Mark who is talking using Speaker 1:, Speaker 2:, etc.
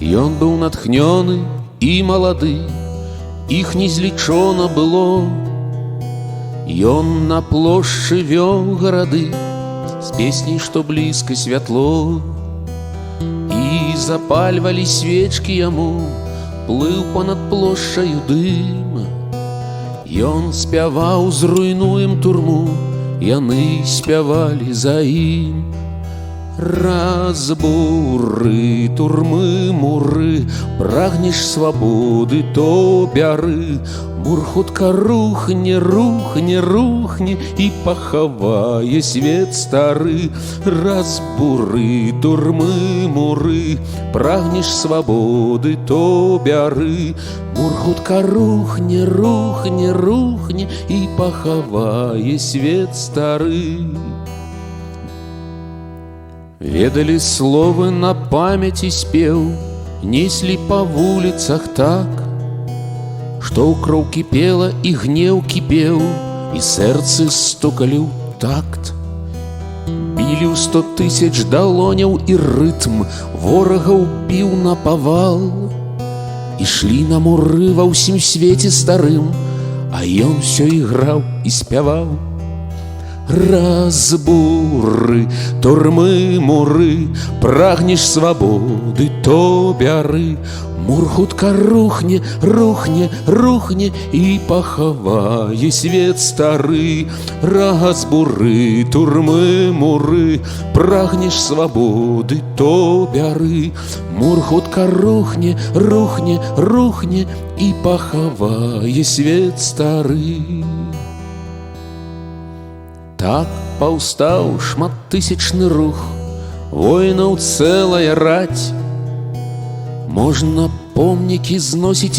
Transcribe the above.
Speaker 1: Ён быў натхнёны і малады, іх незлічона было. Ён на плошчы вёў гарады з песняй, што блізка святло. І запальвалі свечкі яму, плыў понад плошчаю дым. Ён спяваў: зруйнуем турму, яны спявалі за ім. Разбуры турмы муры, прагнеш свабоды, то бяры. Мур хутка рухне, рухне, рухне і пахавае свет стары. Разбуры турмы муры, прагнеш свабоды, то бяры. Мур хутка рухне, рухне, рухне і пахавае свет стары. Ведалі словы на памяці спеў, неслі па вуліцах так, што ў кроў кіпела і гнеў кіпеў, і сэрцы стукалі ў такт. Білі ў 100 000 далоняў і рытм, ворагаў біў напавал. Ішлі на муры ва ўсім свеце старым, а ён усё іграў і спяваў. Разбуры турмы муры, прагнеш свабоды, то бяры. Мур хутка рухне, рухне, рухне і пахавае свет стары. Разбуры турмы муры, прагнеш свабоды, то бяры. Мур хутка рухне, рухне, рухне і пахавае свет стары. Так паўстаў шматтысячны рух, воінаў цэлая раць. Можна помнікі зносіць